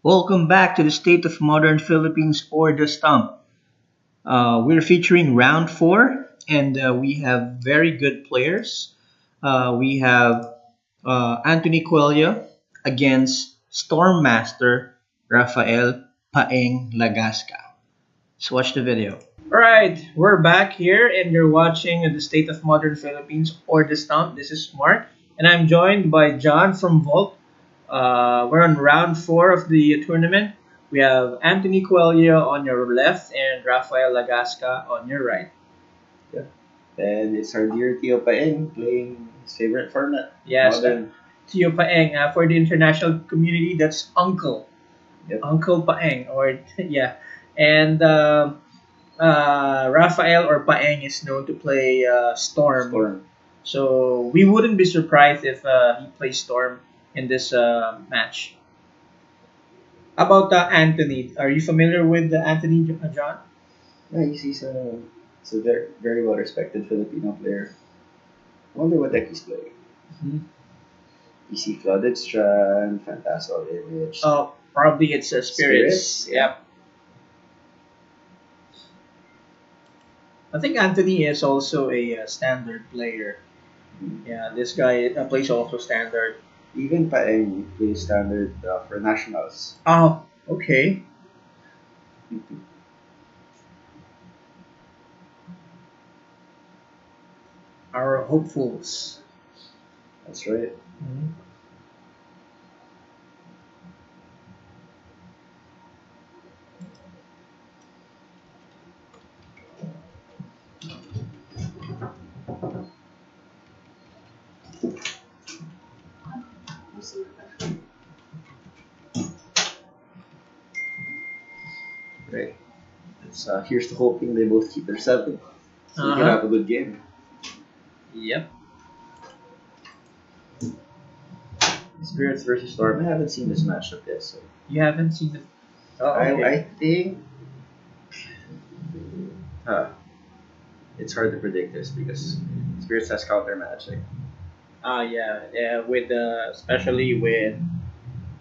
Welcome back to the State of Modern Philippines or the Stump. We're featuring round four, and we have very good players. We have Anthony Cuello against Stormmaster Rafael Paeng Lagasca. Let's watch the video. Alright, we're back here, and you're watching the State of Modern Philippines or the Stump. This is Mark, and I'm joined by John from Vault. We're on round four of the tournament. We have Anthony Cuello on your left and Rafael Lagasca on your right. Yeah. And it's our dear Tio Paeng playing his favorite format. Yes, Modern. Tio Paeng. For the international community, that's Uncle. Yep. Uncle Paeng. Or, yeah. And Rafael or Paeng is known to play Storm. Storm. So we wouldn't be surprised if he plays Storm in this match. About Anthony, are you familiar with Anthony John? Yeah, he's a very, very well respected Filipino player. I wonder what deck he's playing. Mm-hmm. You see Flooded Strand, Phantasmal Image. Oh, probably it's Spirits. Yep. I think Anthony is also a standard player. Yeah, this guy plays also standard. Even Paeng plays standard for nationals. Oh, okay. Our hopefuls. That's right. Mhm. Right. Here's to hoping they both keep their 7. So we can have a good game. Yep. Spirits versus Storm. I haven't seen this matchup yet, so You haven't seen the. Oh, okay. I think it's hard to predict this because Spirits has counter magic. Yeah, with especially with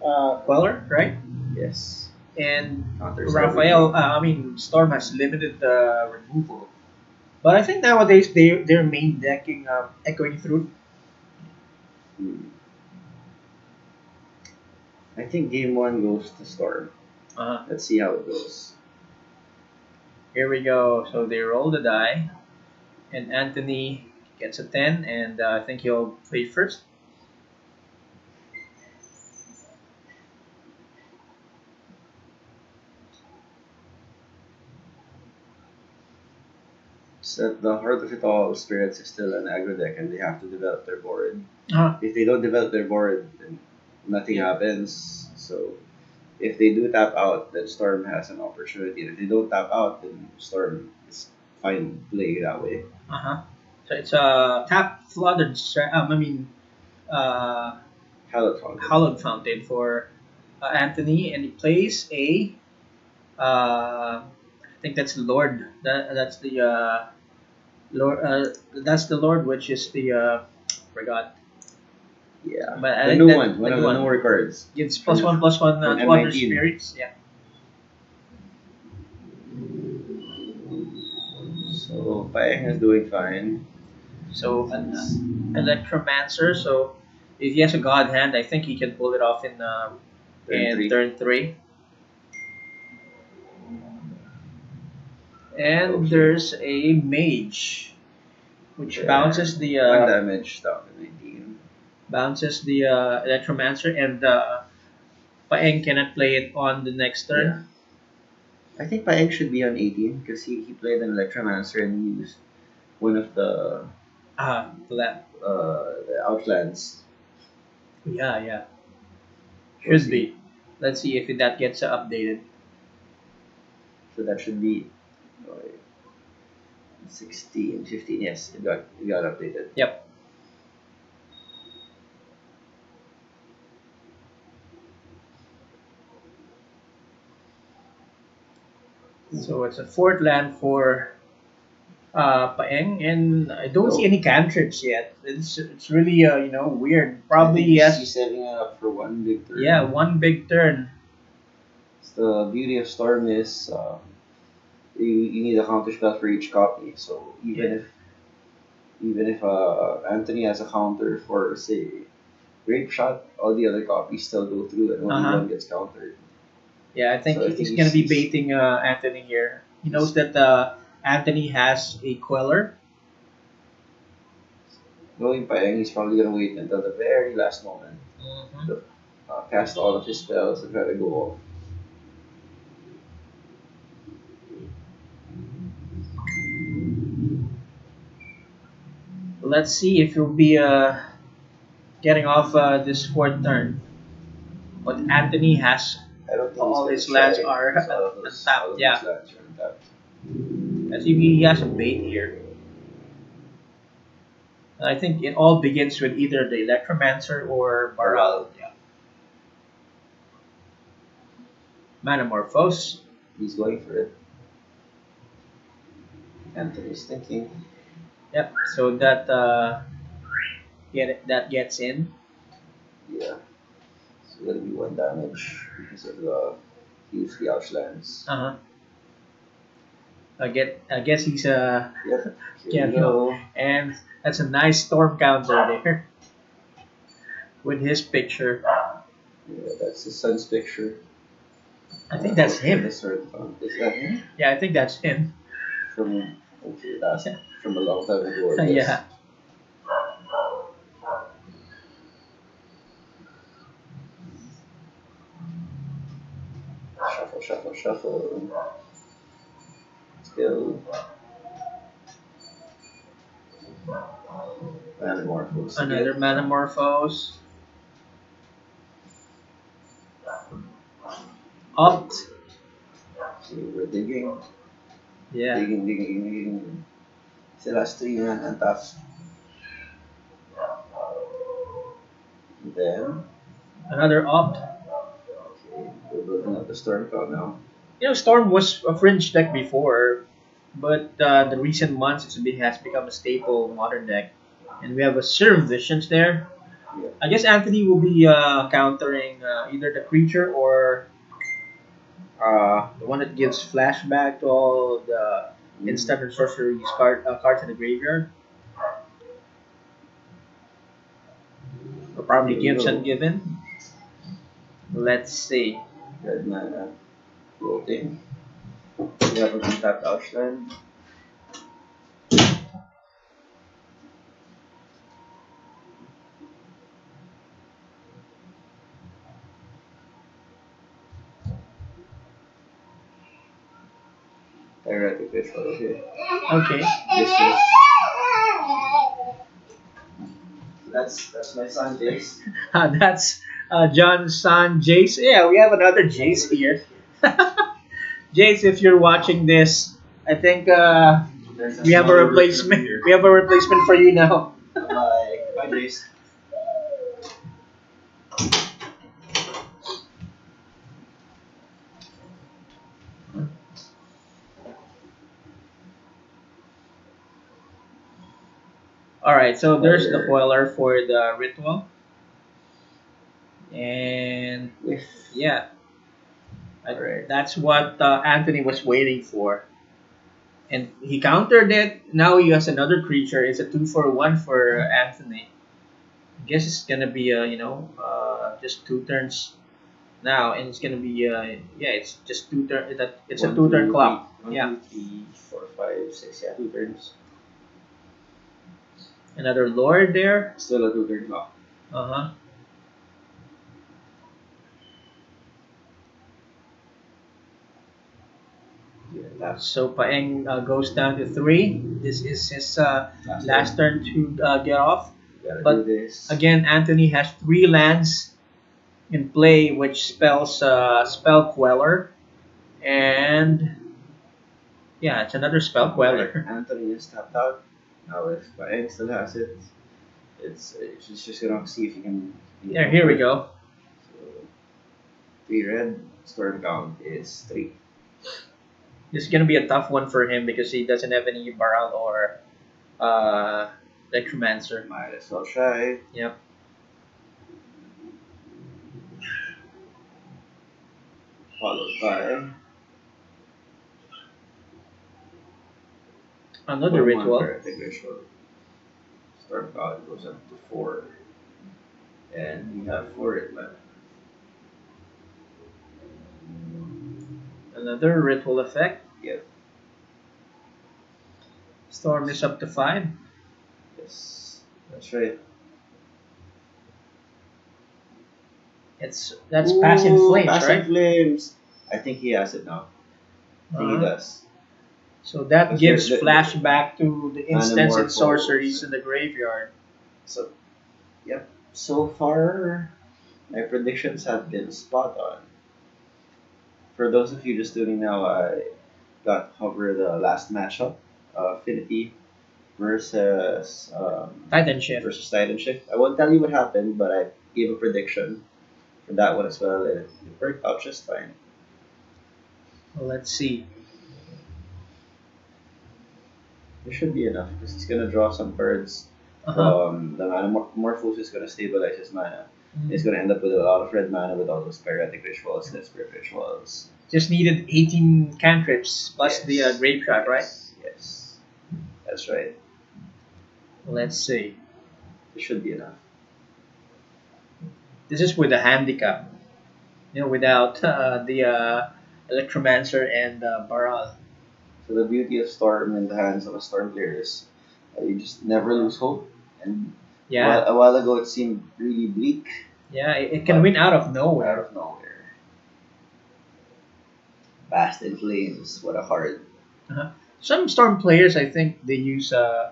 Queller, right? Yes. And Counters Rafael, Storm has limited removal. But I think nowadays their main decking echoing through. everything. I think game 1 goes to Storm. Let's see how it goes. Here we go. So they roll the die, and Anthony gets a 10, and I think he'll play first. So the heart of it all, Spirits is still an aggro deck and they have to develop their board. Uh, If they don't develop their board, then nothing happens. So if they do tap out, then Storm has an opportunity. And if they don't tap out, then Storm is fine playing that way. uh-huh. So it's a tap flooded. Hallowed Fountain. Hallowed Fountain for Anthony, and he plays a. I think that's Lord. That's the Lord. That's the Lord, which is the forgot. Yeah. But I The think new that one, one the of new the one newer cards. gives +1/+1 From to other M19. spirits. Yeah. So Paeng is doing fine. So Electromancer. So if he has a God hand, I think he can pull it off in turn 3. And Okay. there's a Mage, which Yeah. bounces the 1 damage down to 19. Electromancer, and Paeng cannot play it on the next turn. I think Paeng should be on 18 because he played an Electromancer and he used one of the Outlands. Yeah. We'll Should see. be. Let's see if that gets updated. So that should be uh, 16, 15. Yes, it got updated. Yep. So it's a 4th land for Paeng, and I don't see any cantrips yet. It's really weird. Probably I think yes. he's setting up for one big turn. Yeah, one big turn. The beauty of Storm is you need a counter spell for each copy. So Yeah. even if Anthony has a counter for say Grape Shot, all the other copies still go through and Uh only huh. one gets countered. Yeah, I think So I think he's gonna be baiting Anthony here. He knows he's that Anthony has a Queller. knowing Payang, he's probably gonna wait until the very last moment Hmm. to cast all of his spells and try to go off. Let's see if he'll be getting off this fourth turn. But Anthony has I don't think he's all gonna his lands try are because all untapped. of those Yeah, lands are untapped. I see he has a bait here. I think it all begins with either the Electromancer or Baral. Baral, Yeah. Manamorphose. he's going for it. Anthony's thinking, Yep. So that that gets in. yeah, it's gonna be one damage because of the huge the Outlands. Uh huh. I guess he's Yep, here we you know, go. and that's a nice storm counter there with his picture. Yeah, that's his son's picture. I think that's The him. sword is that him? Yeah, I think that's him. From okay, that's from a long time ago, I guess. Yeah. Shuffle, shuffle, shuffle. Still Manamorphose Another again. Manamorphose. Opt. Okay, we're digging, Yeah. digging. Still has three man and top. Then, Another Opt. okay, we're building up the storm cloud now. Storm was a fringe deck before, but the recent months has become a staple modern deck. And we have a Serum Visions there. Yeah. I guess Anthony will be countering either the creature or the one that gives flashback to all the instant and sorcery cards in the graveyard. Or probably Here we gives go. ungiven. Let's see. Red mana floating. We have a untapped Outland. Erratic Visual, okay. Okay. This is that's my son Jace. That's John's son, Jace. Yeah, we have another Jace here. Jace, if you're watching this, I think There's we have a another version of replacement. here. We have a replacement for you now. Bye Jace. All right, so there's the Fire foiler for the ritual, and with yeah, alright. that's what Anthony was waiting for, and he countered it. Now he has another creature. It's a 2-for-1 for Anthony. I guess it's gonna be just 2 turns now, and it's gonna be it's just 2 turn. It's a One, 2 turn two, three, clock. one, Yeah, two, three, four, five, six, yeah, two turns. another lord there. Still a two-turn clock. Uh huh. Yeah, that's So Paeng goes down to 3. This is his last turn. turn to get off. Gotta do But this. again, Anthony has 3 lands in play, which spells Spell Queller. And yeah, it's another Spell Queller. Anthony is tapped out. Now if Paeng still has it, it's just gonna see if he can. There, here we go. So 3 red. Storm count is 3. This is going to be a tough one for him because he doesn't have any Baral or Necromancer. Might as well try. Yep. followed by Another one more ritual. parathic ritual. Storm God goes up to 4. And you have 4 red mana. Another ritual effect. Yep. Storm is up to 5. Yes. That's right. That's passive Ooh, flames, passive right? flames. I think he has it now. I think he Uh-huh. does. So that Because gives flashback to the instants and sorceries Manamorphose. in the graveyard. So, yep. So far, my predictions have been spot on. For those of you just tuning now, I got to cover the last matchup, Affinity versus Titan shift. Titan Shift. I won't tell you what happened, but I gave a prediction for that one as well, and it worked out just fine. Let's see. There should be enough because he's gonna draw some cards Uh-huh. from the mana. Morphos is gonna stabilize his mana. He's Mhm. gonna end up with a lot of red mana with all those piratic rituals, desperate rituals. Just needed 18 cantrips plus the Yes, grave shot, right? yes, that's right. Let's see. There should be enough. This is with a handicap. Without the Electromancer and Baral. So the beauty of Storm in the hands of a Storm player is you just never lose hope. And Yeah, a while ago it seemed really bleak, yeah, it can but win out of out nowhere. of nowhere, Vast in Flames. What a hard. Uh-huh. Some Storm players, I think, they use the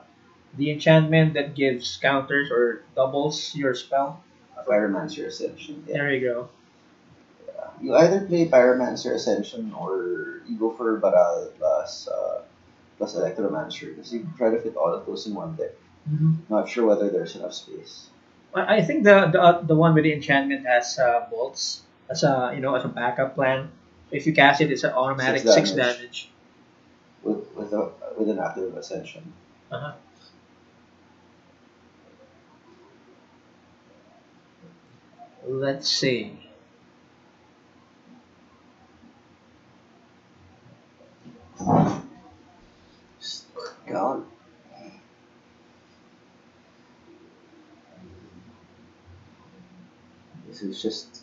enchantment that gives counters or doubles your spell. Pyromancer Ascension. Yeah. There you go. You either play Pyromancer Ascension or you go for Baral plus Electromancer because you try to fit all of those in one deck. Hmm. Not sure whether there's enough space. I think the one with the enchantment has bolts as a as a backup plan. If you cast it, it's an Six automatic six damage damage. with an active Ascension. Uh-huh. Let's see. God, this is just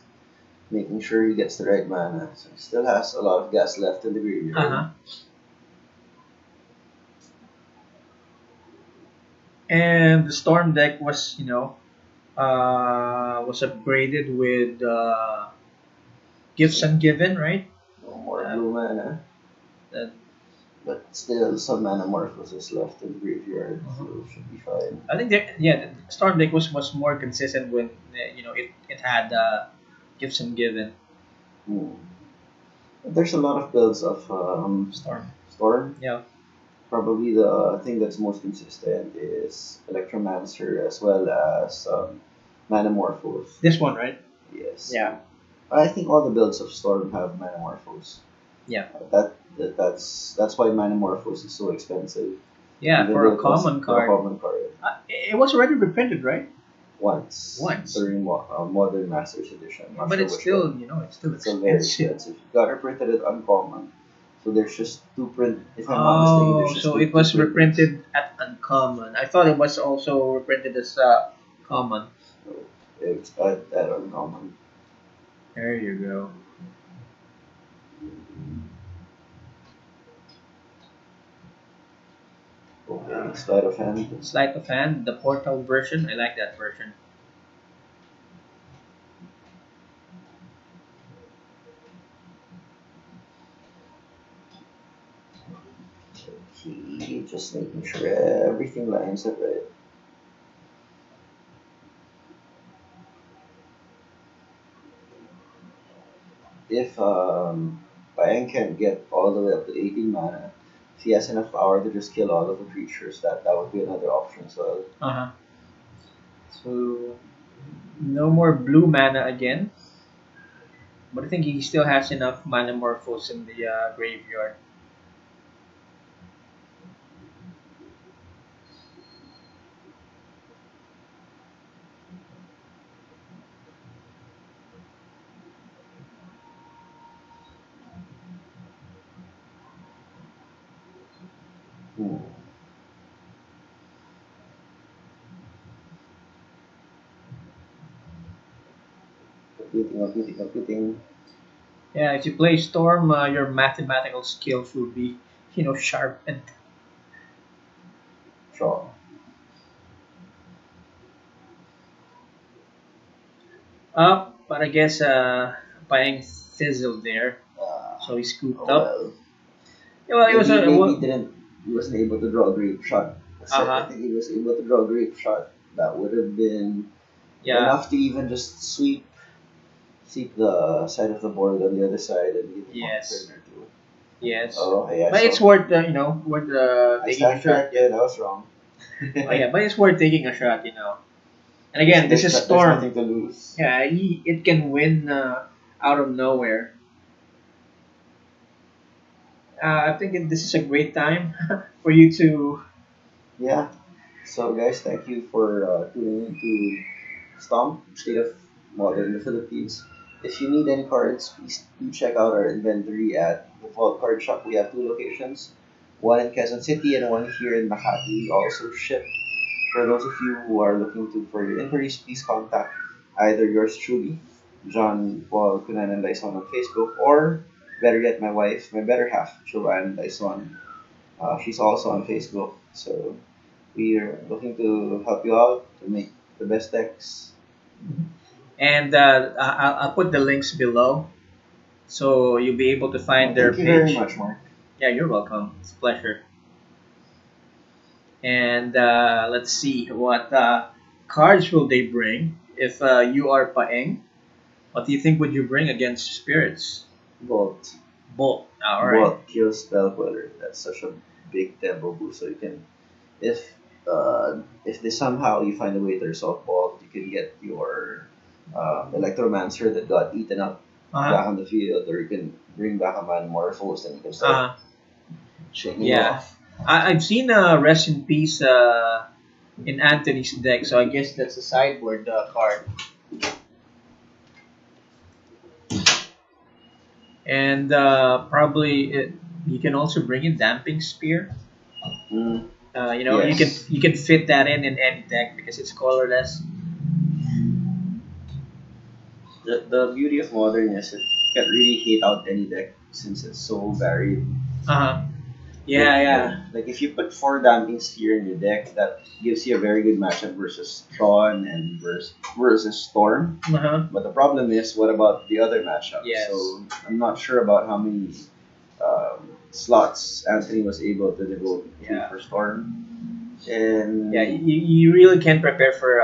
making sure he gets the right mana. So he still has a lot of gas left in the graveyard. Uh-huh. And the storm deck was upgraded with gifts and given, right? No more Uh, blue mana, that, but still some Manamorphosis left in the graveyard, uh-huh. so should be fine. I think the storm deck was more consistent when it had gifts and given. Hmm. But there's a lot of builds of Storm. Storm. Yeah. Probably the thing that's most consistent is Electromancer as well as Manamorphose. This one, right? Yes. Yeah. I think all the builds of Storm have Manamorphose. Yeah. That's why Manamorphose is so expensive. Yeah, Even for though a it was common for a card. common card. It was already reprinted, right? Once. Once. During Modern Masters Edition. Not But sure it's which still, one. it's still It's still very expensive. expensive. You gotta print it uncommon. So there's just two print. If I'm not mistaken, Oh, there's just so two, it two was printings. reprinted at uncommon. I thought it was also reprinted as common. So it's at uncommon. There you go. Okay, sleight of hand. Sleight of hand, the portal version. I like that version. Okay, just making sure everything lines up right. If Bayang can get all the way up to 18 mana, if he has enough power to just kill all of the creatures, that would be another option as well. Uh huh. So no more blue mana again. But I think he still has enough mana morphos in the graveyard. Hmm. Computing. Yeah, if you play Storm, your mathematical skills will be, sharpened. Draw. Up, but I guess buying fizzled there, Ah, so he scooped oh up. well. Yeah, well, it was Maybe a maybe well, didn't he wasn't able to draw a great shot. uh I huh, think he was able to draw a great shot that would have been yeah, enough to even just sweep the side of the board on the other side and give him a yes, turn or two. yes, Oh hey, I but it's saw. worth worth I taking a stand shot. corrected. I was wrong. Oh yeah, but it's worth taking a shot. And There's, again, this there's, is no, there's Storm. nothing to lose. Yeah, it can win out of nowhere. I think this is a great time for you to. Yeah. So guys, thank you for tuning in to Stomp, State of Modern in the Philippines. If you need any cards, please do check out our inventory at the Vault Card Shop. We have two locations, one in Quezon City and one here in Makati. We also ship. For those of you who are looking to for your inquiries, please contact either yours truly, John Paul Cunan and Dyson on Facebook, or better yet, my wife, my better half, Joanne Dyson. She's also on Facebook. So we are looking to help you out to make the best decks. And I'll put the links below, so you'll be able to find their Thank you very page. much, Mark. Yeah, you're welcome. It's a pleasure. And let's see what cards will they bring if you are Paeng. What do you think would you bring against spirits? Vault. Bolt. All right. Vault kills Spell Queller. That's such a big tempo boost. So you can, if they somehow you find a way to resolve Vault, you can get your Electromancer that got eaten up Uh-huh. back on the field, or you can bring back a Manamorphose and you can start Uh-huh. shaking it Yeah. off. I've seen Rest in Peace in Anthony's deck, so I guess that's a sideboard card. And probably you can also bring in Damping Spear. Mm, You can yes. fit that in any deck because it's colorless. The beauty of modern is it can really hate out any deck since it's so varied. Uh-huh. Like, Yeah, like, yeah. like if you put four Damping Sphere in your deck, that gives you a very good matchup versus Tron and versus Storm. Uh-huh. But the problem is, what about the other matchups? Yes. So I'm not sure about how many slots Anthony was able to devote to Yeah. for Storm. Yeah, And you really can prepare for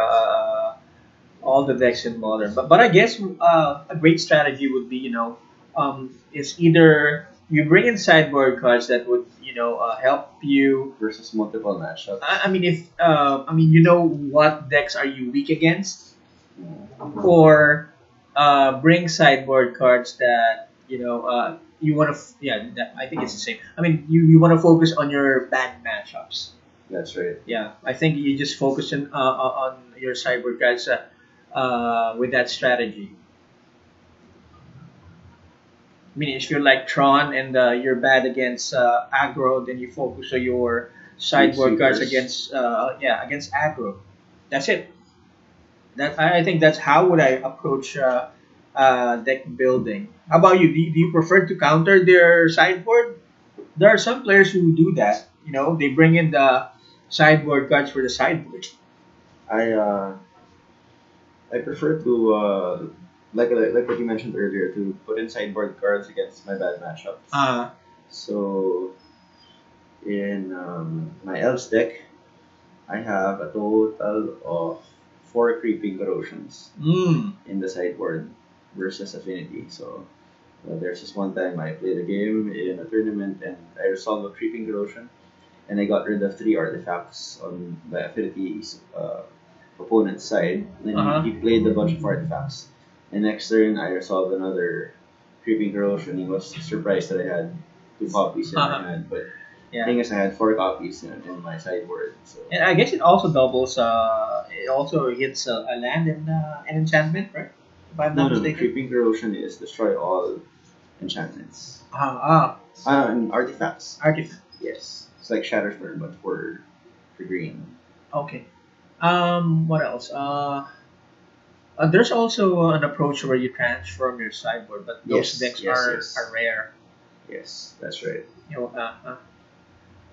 all the decks in modern. But I guess a great strategy would be it's either you bring in sideboard cards that would help you. versus multiple matchups. I mean if I mean what decks are you weak against, Mm. or bring sideboard cards that you want to. Yeah, I think it's the same. I mean you want to focus on your bad matchups. That's right. Yeah, I think you just focus on your sideboard cards with that strategy. I mean, if you're like Tron and you're bad against aggro, then you focus on your Weak sideboard cards sweepers. against against aggro. That's it. I think that's how would I approach deck building. How about you? Do you prefer to counter their sideboard? There are some players who do that. They bring in the sideboard cards for the sideboard. I I prefer to like what you mentioned earlier to put in sideboard cards against my bad matchups. Uh, So in my elves deck, I have a total of four creeping corrosions mm, in the sideboard versus affinity. So there's this one time I played a game in a tournament and I resolved a creeping corrosion and I got rid of three artifacts on the affinity's opponent's side. Then uh-huh. he played a bunch of artifacts. And next turn, I resolved another creeping corrosion. He was surprised that I had two copies in Uh-huh. my hand, but the Yeah. thing is, I had four copies in my sideboard. So And I guess it also doubles. It also hits a land and an enchantment, right? If I'm no, not no, no. mistaken. Creeping corrosion is destroy all enchantments. Ah, And artifacts. artifact. Yes. It's like Shatterstorm, but for green. Okay. What else? There's also an approach where you transform your sideboard, but those Yes, decks yes, are yes, rare. yes. That's right. You know,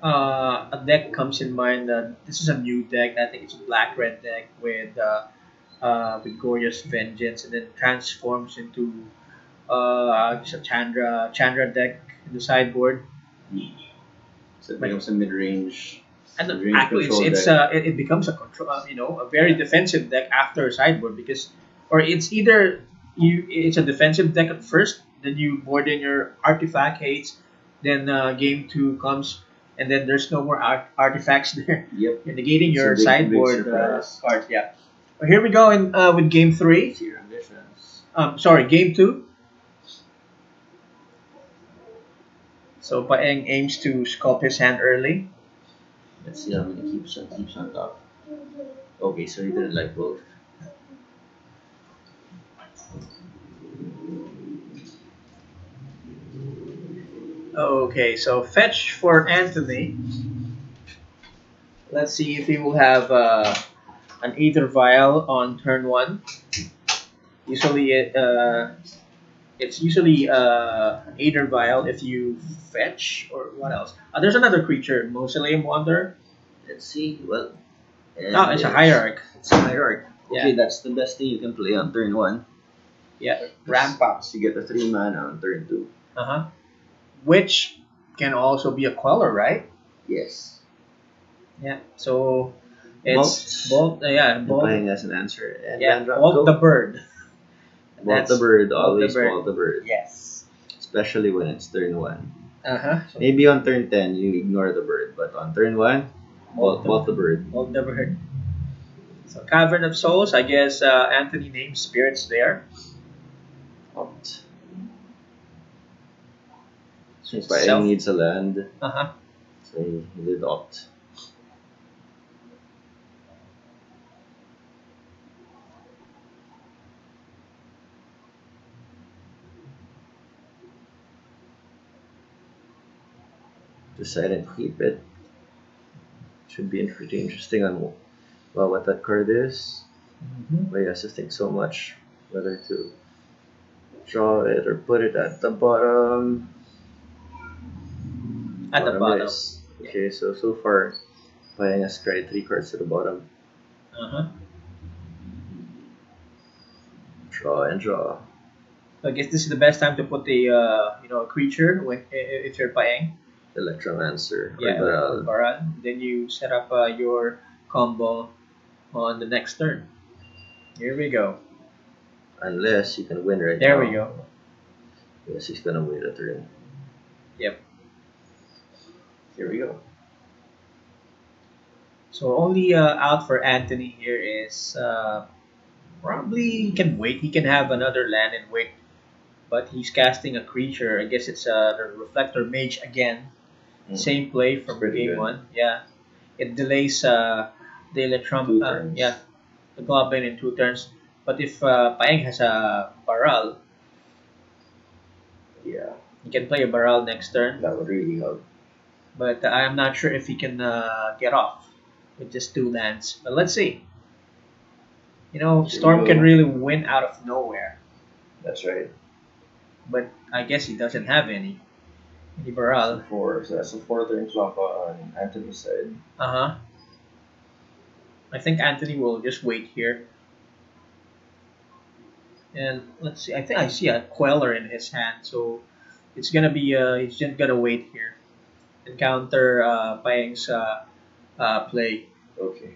a deck comes in mind. This is a new deck. I think it's a black red deck with Gorgeous Vengeance, and then transforms into just a Chandra deck in the sideboard. So it But becomes a and mid range actually, control deck. it becomes a control, a very defensive deck after sideboard because, or it's either it's a defensive deck at first, then you board in your artifact hates, then game two comes, and then there's no more artifacts there. Yep. You're negating It's a your big sideboard surprise. cards. Yeah. Well, here we go in with game three. See your ambitions. Sorry, game two. So Paeng aims to sculpt his hand early. Let's see how many keeps on top. Okay, so you didn't like both. Okay, so fetch for Anthony. Let's see if he will have an Aether Vial on turn one. Usually, it's usually an Aether Vial if you fetch or what else. There's another creature, Mausoleum Wanderer. Let's see. Well, Oh, it's a Hierarch. It's a hierarch. Okay, Yeah, that's the best thing you can play on turn one. yeah, ramp up. So you get a 3 mana on turn two. Uh huh. Which can also be a Queller, right? Yes. Yeah. So it's Bolt. Bolt. Yeah, And Bolt. playing as an answer. And Yeah, land drop Bolt go. the bird. Bolt the bird. Bolt Always the bird. bolt the bird. Yes. Especially when it's turn one. Uh huh. So Maybe on turn 10 you ignore the bird, but on turn one, bolt the bird. Bolt the bird. So Cavern of Souls. I guess Anthony named spirits there. Opt. So it's Paeng self. needs a land, Uh huh. so he did opt. Decided to keep it. Should be pretty interesting on well what that card is. Mm-hmm. But he has to think so much whether to draw it or put it at the bottom. At the bottom. Is okay. So far, Paeng has cried 3 cards to the bottom. Uh huh. Draw and draw. So I guess this is the best time to put a creature when if you're Paeng. Electromancer or Yeah, Baral. Baral. Then you set up your combo on the next turn. Here we go. Unless you can win right There now. we go. Yes, he's gonna win a turn. Yep. Here we go. So only out for Anthony here is probably he can wait. He can have another land and wait, but he's casting a creature. I guess it's the Reflector Mage again. Same play from Pretty game good. one. Yeah, it delays the Electrum. 2 turns. Yeah, the Goblin in 2 turns. But if Paeng has a Baral, Yeah, he can play a Baral next turn. that would really help. But I'm not sure if he can get off with just 2 lands. But let's see. Storm can really win out of nowhere. That's right. But I guess he doesn't have any Baral. So that's a 4 turn clock on Anthony's side. Uh huh. I think Anthony will just wait here. And let's see. I think I see a Queller in his hand, so it's gonna be. He's just gonna wait here and counter Paeng's play. Okay.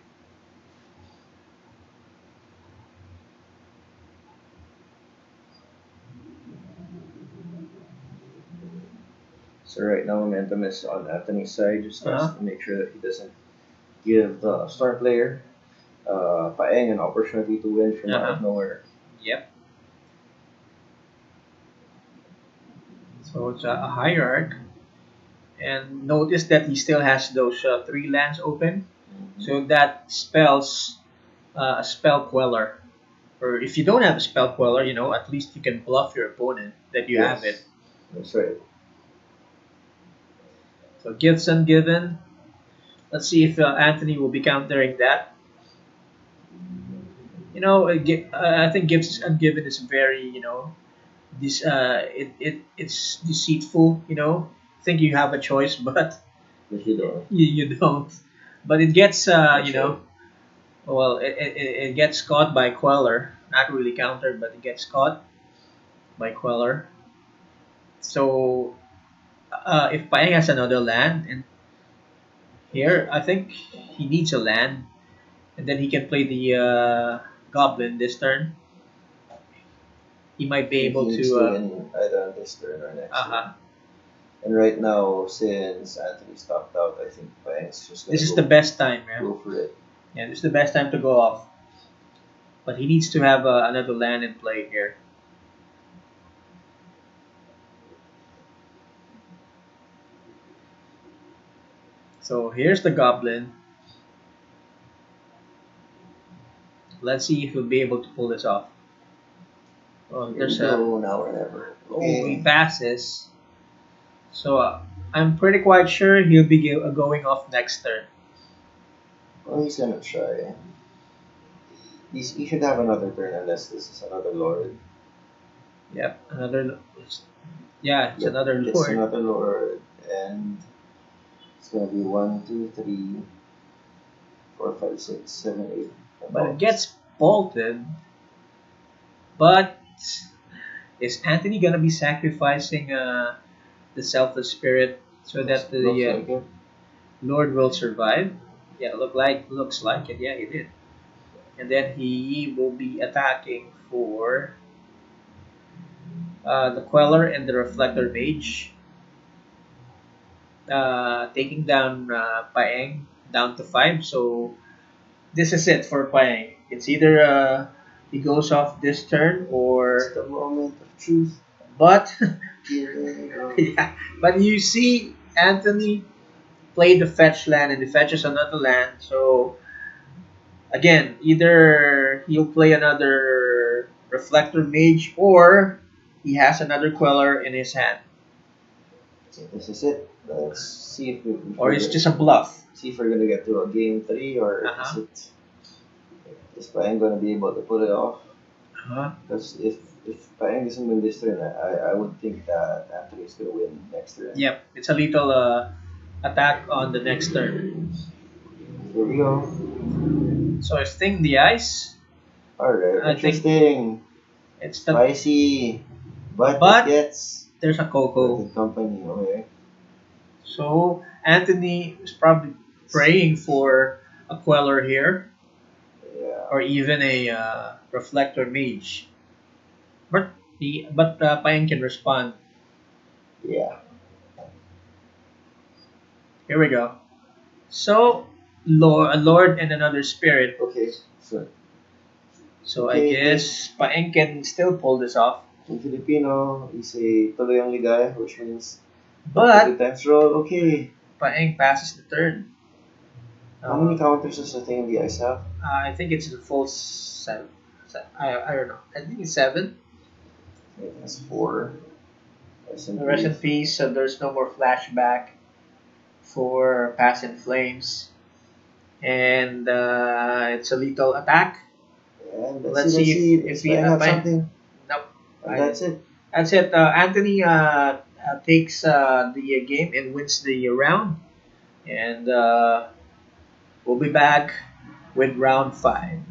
So right now momentum is on Anthony's side. Just has Uh-huh. to make sure that he doesn't give the star player Paeng an opportunity to win from out of Uh-huh. nowhere. Yep. So it's a hierarch, and notice that he still has those 3 lands open. So that spells a spell queller. Or if you don't have a spell queller, at least you can bluff your opponent that you have it. That's right. So gifts ungiven. Let's see if Anthony will be countering that. I think Gibbs Ungiven is very, it's deceitful. Think you have a choice, but If you don't, you don't. But it gets, that's right. well, it gets caught by Queller. Not really countered, but it gets caught by Queller. So if Paeng has another land, and here I think he needs a land, and then he can play the Goblin this turn. He might I be think he able needs to. to win either on this turn or next turn. Uh-huh. And right now, since Anthony's topped out, I think Paeng's just gonna This is the best time, yeah. go for it. Yeah, this is the best time to go off. But he needs to have another land in play here. So here's the Goblin. Let's see if he'll be able to pull this off. Oh, Here we there's a. go, now or never. Oh, he Okay. passes. So I'm pretty quite sure he'll be going off next turn. Well, he's gonna try. He should have another turn unless this is another Lord. Yep, another. Yeah, it's Yep, another it's Lord. another Lord. And it's gonna be 1, 2, 3, 4, 5, 6, 7, 8. But it gets bolted. But is Anthony gonna be sacrificing the selfless spirit so that Looks the like it. Lord will survive? Yeah, looks like it. Yeah, he did. And then he will be attacking for the Queller and the Reflector Mage, taking down Paeng down to 5. So this is it for Paeng. It's either he goes off this turn It's or. the moment of truth. But Giving up. yeah, but you see Anthony play the fetch land and he fetches another land. So again, either he'll play another Reflector Mage or he has another Queller in his hand, So this is it. Let's see if or it's just a bluff. see if we're gonna get to a game 3 or Uh-huh. is Paeng gonna be able to pull it off? Uh-huh. Because if Paeng doesn't win this turn, I would think that Anthony's gonna win next turn. Yep, it's a little attack on the next turn. Here we go. So I think the ice. Alright, I think interesting. it's the. Spicy. But But it gets there's a Coco. good company, okay? So Anthony is probably praying for a Queller here, Yeah. or even a Reflector Mage. But Payan can respond. Yeah. Here we go. So a Lord and another Spirit. Okay. So So I okay, guess Paeng can still pull this off. in Filipino, we say tuloy ang ligaya, which means But good times roll. Okay. Paeng passes the turn. How many counters does the thing in the ice have? I think it's the full seven. I don't know. I think it's 7. It has 4. Rest in peace. So there's no more flashback for Past in Flames, and it's a lethal attack. And Let's see if Let's we find out find. something. Nope. And that's it. That's it. Anthony takes the game and wins the round, and we'll be back with round 5.